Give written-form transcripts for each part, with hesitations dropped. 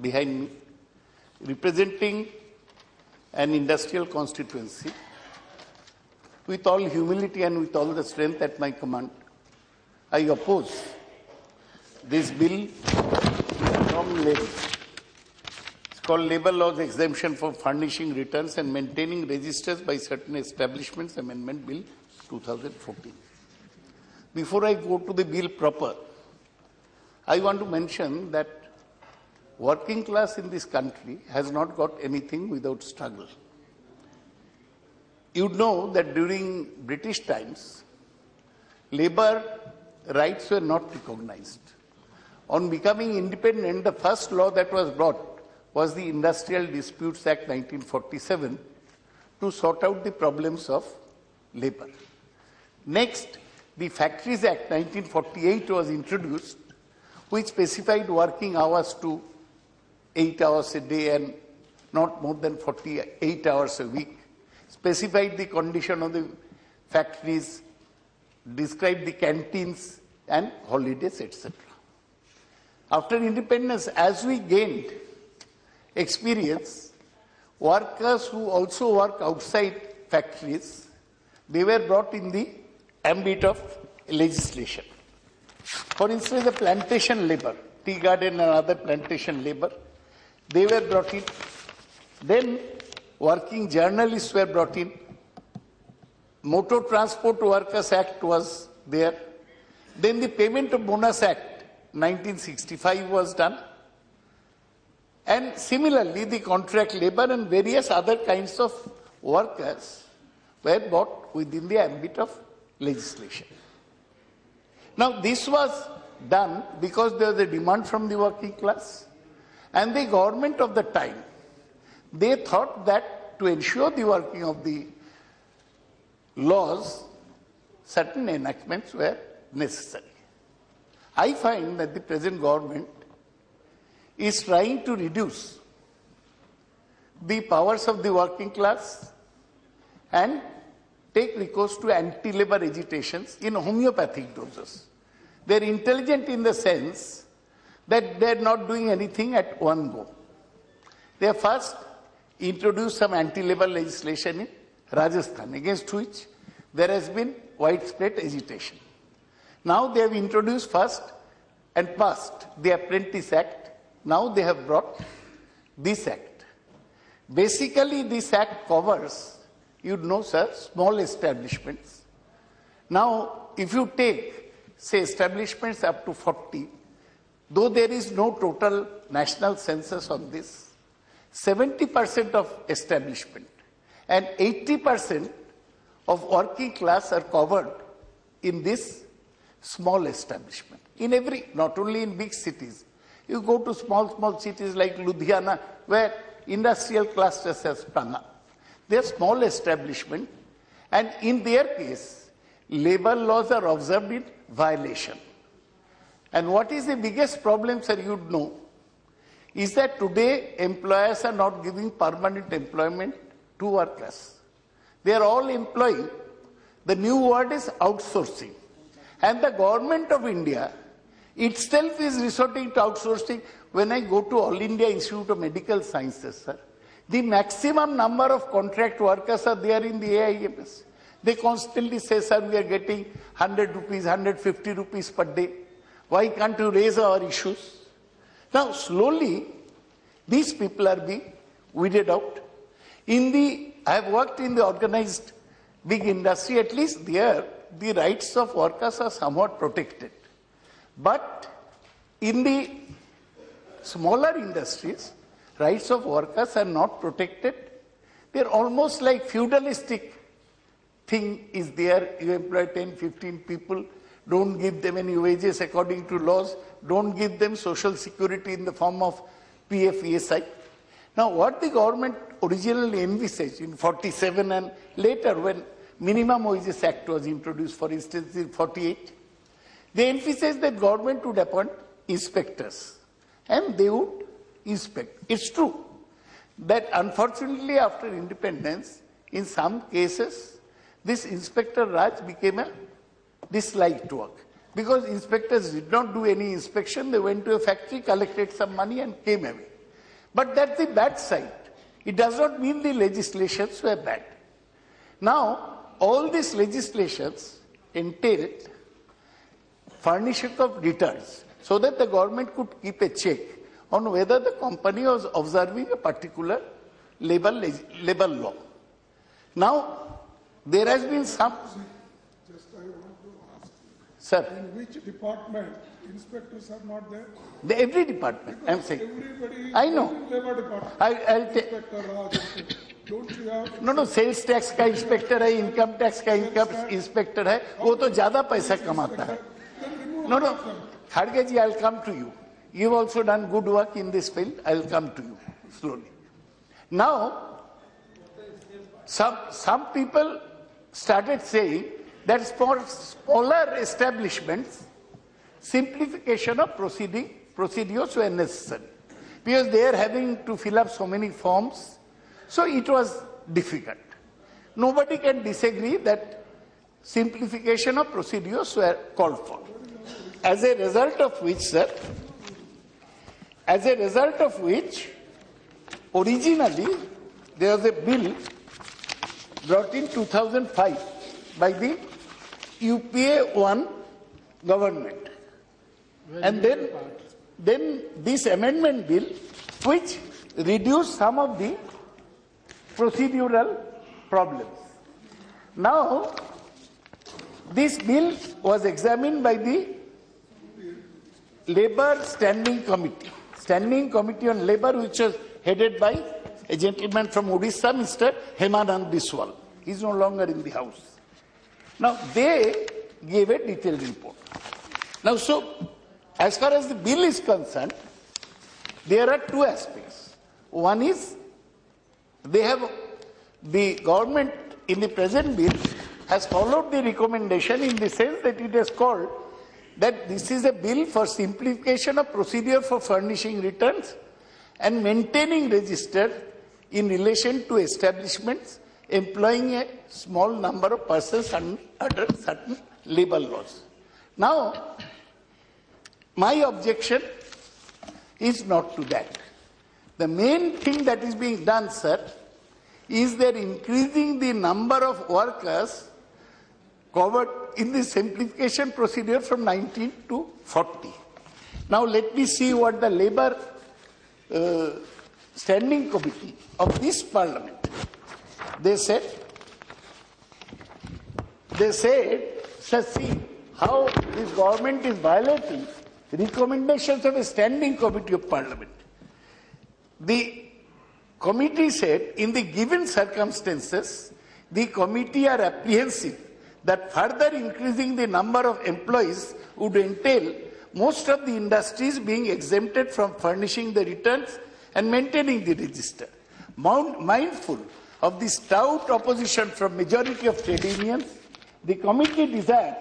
behind me, representing an industrial constituency, with all humility and with all the strength at my command, I oppose this bill from labor. It's called Labour Laws Exemption for Furnishing Returns and Maintaining Registers by Certain Establishments, Amendment Bill 2014. Before I go to the bill proper, I want to mention that working class in this country has not got anything without struggle. You know that during British times, labour rights were not recognized. On becoming independent, the first law that was brought was the Industrial Disputes Act 1947 to sort out the problems of labour. Next, the Factories Act 1948 was introduced, which specified working hours to 8 hours a day and not more than 48 hours a week, specified the condition of the factories, described the canteens and holidays, etc. After independence, as we gained experience, workers who also work outside factories, they were brought in the ambit of legislation. For instance, the plantation labour, tea garden and other plantation labour, they were brought in. Then working journalists were brought in. Motor Transport Workers Act was there. Then the Payment of Bonus Act 1965 was done. And similarly, the contract labour and various other kinds of workers were brought within the ambit of legislation. Now, this was done because there was a demand from the working class, and the government of the time, they thought that to ensure the working of the laws, certain enactments were necessary. I find that the present government is trying to reduce the powers of the working class and take recourse to anti-labor agitations in homeopathic doses. They are intelligent in the sense that they are not doing anything at one go. They have first introduced some anti-labor legislation in Rajasthan, against which there has been widespread agitation. Now they have introduced first and passed the Apprentice Act. Now they have brought this act. Basically, this act covers, you know, sir, small establishments. Now, if you take, say, establishments up to 40, though there is no total national census on this, 70% of establishment and 80% of working class are covered in this small establishment. In every, not only in big cities, you go to small cities like Ludhiana, where industrial clusters have sprung up. They are small establishment, and in their case, labour laws are observed in violation. And what is the biggest problem, sir, you know, is that today employers are not giving permanent employment to workers. They are all employing. The new word is outsourcing. And the government of India itself is resorting to outsourcing. When I go to All India Institute of Medical Sciences, sir, the maximum number of contract workers are there in the AIMS. They constantly say, sir, we are getting 100 rupees, 150 rupees per day. Why can't you raise our issues? Now, slowly, these people are being weeded out. I have worked in the organized big industry, at least there, the rights of workers are somewhat protected. But in the smaller industries, rights of workers are not protected. They are almost like feudalistic thing is there. You employ 10, 15 people, don't give them any wages according to laws, don't give them social security in the form of PF, ESI. Now, what the government originally envisaged in 47 and later when Minimum Wages Act was introduced, for instance, in 48, they emphasized that government would appoint inspectors and they would inspect. It's true that unfortunately after independence, in some cases, this Inspector Raj became a disliked work. Because inspectors did not do any inspection, they went to a factory, collected some money and came away. But that's the bad side. It does not mean the legislations were bad. Now, all these legislations entailed furnishing of returns so that the government could keep a check on whether the company was observing a particular labor law. Now, there has been some... Just I want to ask, sir, in which department inspectors are not there? Every department, I'm saying. Everybody I know. in labor department. I'll take... Inspector Raj, don't you have? No, sales tax का inspector है, income tax का inspector है, वो तो ज्यादा पैसा कमाता है. No, Khadge ji, I'll come to you. You've also done good work in this field. I'll come to you slowly. Now, some people started saying that for smaller establishments, simplification of procedures were necessary because they are having to fill up so many forms. So it was difficult. Nobody can disagree that simplification of procedures were called for. As a result of which, sir, originally there was a bill brought in 2005 by the UPA 1 government. And then this amendment bill, which reduced some of the procedural problems. Now, this bill was examined by the Labour Standing Committee on Labour, which was headed by a gentleman from Odisha, Mr. Hemanand Biswal. He is no longer in the House. Now, they gave a detailed report. Now, so, as far as the bill is concerned, there are two aspects. One is, the government in the present bill has followed the recommendation in the sense that it has called that this is a bill for simplification of procedure for furnishing returns and maintaining register in relation to establishments employing a small number of persons under certain labor laws. Now, my objection is not to that. The main thing that is being done, sir, is that increasing the number of workers covered in the simplification procedure from 19 to 40. Now let me see what the Labour Standing Committee of this Parliament, they said, sir, see how this government is violating recommendations of a Standing Committee of Parliament. The committee said, in the given circumstances, the committee are apprehensive that further increasing the number of employees would entail most of the industries being exempted from furnishing the returns and maintaining the register. Mindful of the stout opposition from majority of trade unions, the committee desired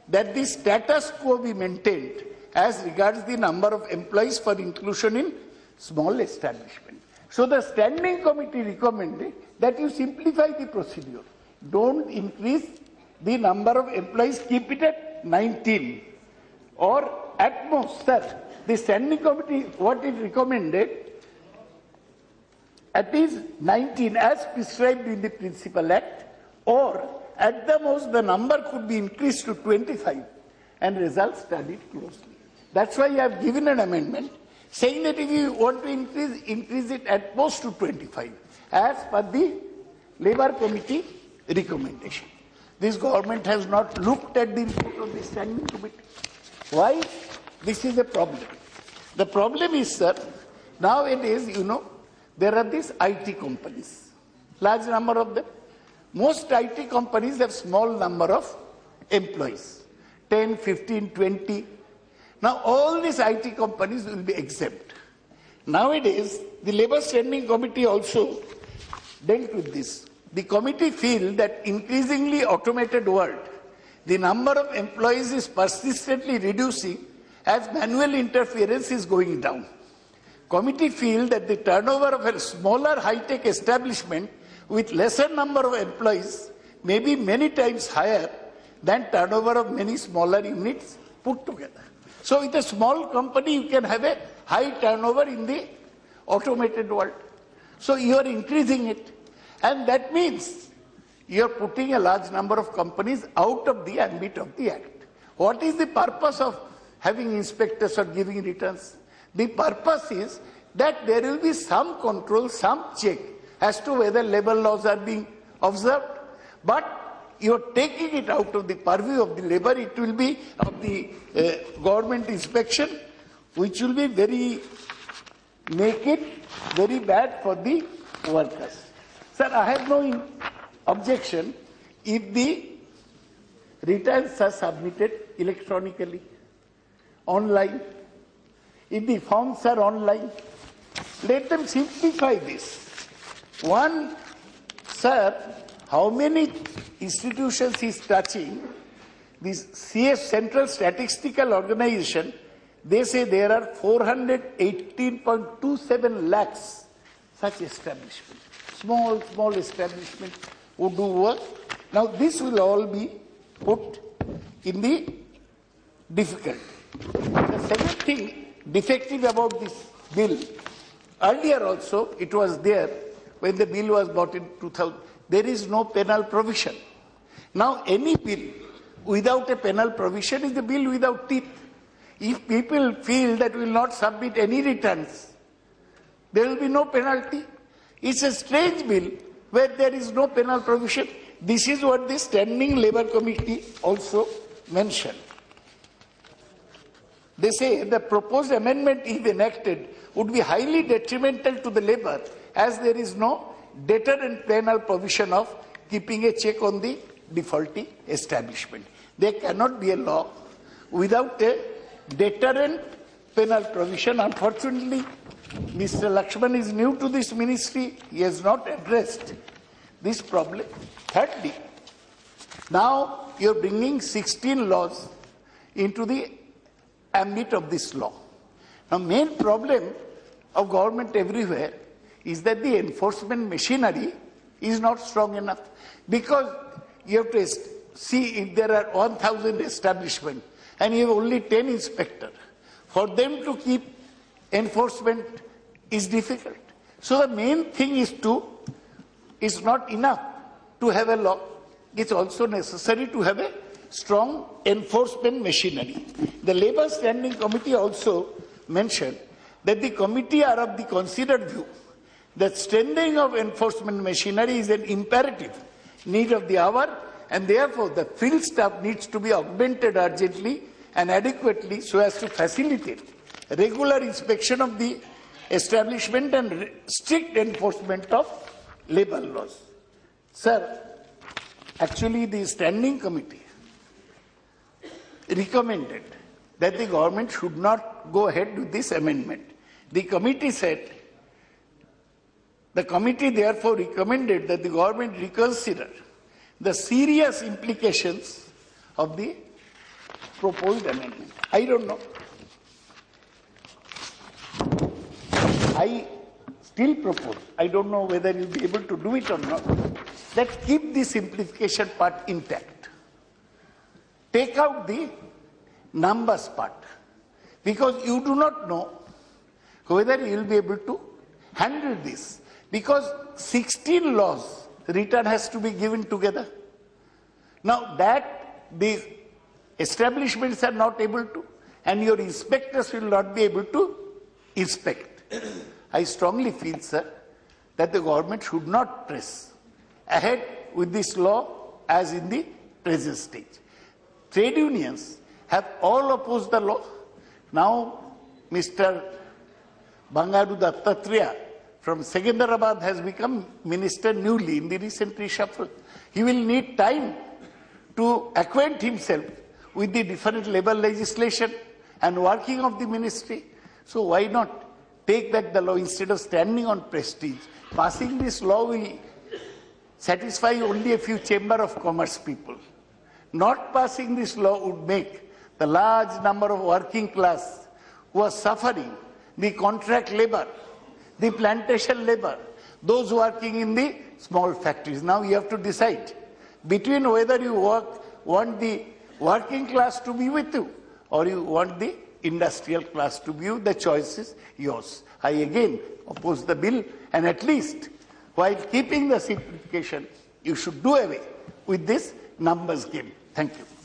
that the status quo be maintained as regards the number of employees for inclusion in small establishment. So the Standing Committee recommended that you simplify the procedure. Don't increase the number of employees, keep it at 19. Or at most, sir, the Standing Committee, what it recommended, at least 19 as prescribed in the Principal Act, or at the most the number could be increased to 25 and results studied closely. That's why I have given an amendment saying that if you want to increase it at most to 25 as per the Labour Committee recommendation. This government has not looked at the report of the Standing Committee. Why? This is a problem. The problem is, sir, nowadays, there are these IT companies, large number of them. Most IT companies have small number of employees, 10, 15, 20. Now, all these IT companies will be exempt. Nowadays, the Labour Standing Committee also dealt with this. The committee feels that increasingly automated world, the number of employees is persistently reducing as manual interference is going down. Committee feels that the turnover of a smaller high-tech establishment with lesser number of employees may be many times higher than turnover of many smaller units put together. So with a small company, you can have a high turnover in the automated world. So you are increasing it. And that means you are putting a large number of companies out of the ambit of the Act. What is the purpose of having inspectors or giving returns? The purpose is that there will be some control, some check as to whether labor laws are being observed. But you are taking it out of the purview of the labor, it will be of the government inspection, which will be make it very bad for the workers. Sir, I have no objection if the returns are submitted electronically, online. If the forms are online, let them simplify this. One, sir, how many institutions is touching? This CS, Central Statistical Organization, they say there are 418.27 lakhs such establishments. Small establishments who do work. Now this will all be put in the difficulty. The second thing defective about this bill, earlier also it was there when the bill was brought in 2000, there is no penal provision. Now any bill without a penal provision is a bill without teeth. If people feel that will not submit any returns, there will be no penalty. It's a strange bill where there is no penal provision. This is what the Standing Labour Committee also mentioned. They say the proposed amendment, if enacted, would be highly detrimental to the labour as there is no deterrent penal provision of keeping a check on the defaulting establishment. There cannot be a law without a deterrent penal provision. Unfortunately, Mr. Lakshman is new to this ministry. He has not addressed this problem. Thirdly, now you are bringing 16 laws into the ambit of this law. Now, main problem of government everywhere is that the enforcement machinery is not strong enough, because you have to see if there are 1,000 establishments and you have only 10 inspectors. For them to keep enforcement is difficult. So the main thing is not enough to have a law. It's also necessary to have a strong enforcement machinery. The Labour Standing Committee also mentioned that the committee are of the considered view that strengthening of enforcement machinery is an imperative need of the hour, and therefore the field staff needs to be augmented urgently and adequately so as to facilitate regular inspection of the establishment and strict enforcement of labour laws. Sir, actually the Standing Committee recommended that the government should not go ahead with this amendment. The committee said, the committee therefore recommended that the government reconsider the serious implications of the proposed amendment. I don't know. I still propose, I don't know whether you'll be able to do it or not, that keep the simplification part intact. Take out the numbers part, because you do not know whether you will be able to handle this, because 16 laws return has to be given together. Now that the establishments are not able to, and your inspectors will not be able to inspect. I strongly feel, sir, that the government should not press ahead with this law as in the present stage. Trade unions have all opposed the law. Now, Mr. Bangaru Dattatreya from Secunderabad has become minister newly in the recent reshuffle. He will need time to acquaint himself with the different labour legislation and working of the ministry. So why not take back the law instead of standing on prestige? Passing this law will satisfy only a few Chamber of Commerce people. Not passing this law would make the large number of working class who are suffering, the contract labour, the plantation labour, those working in the small factories. Now you have to decide between whether you want the working class to be with you or you want the industrial class to view. The choice is yours. I again oppose the bill, and at least while keeping the simplification, you should do away with this numbers game. Thank you.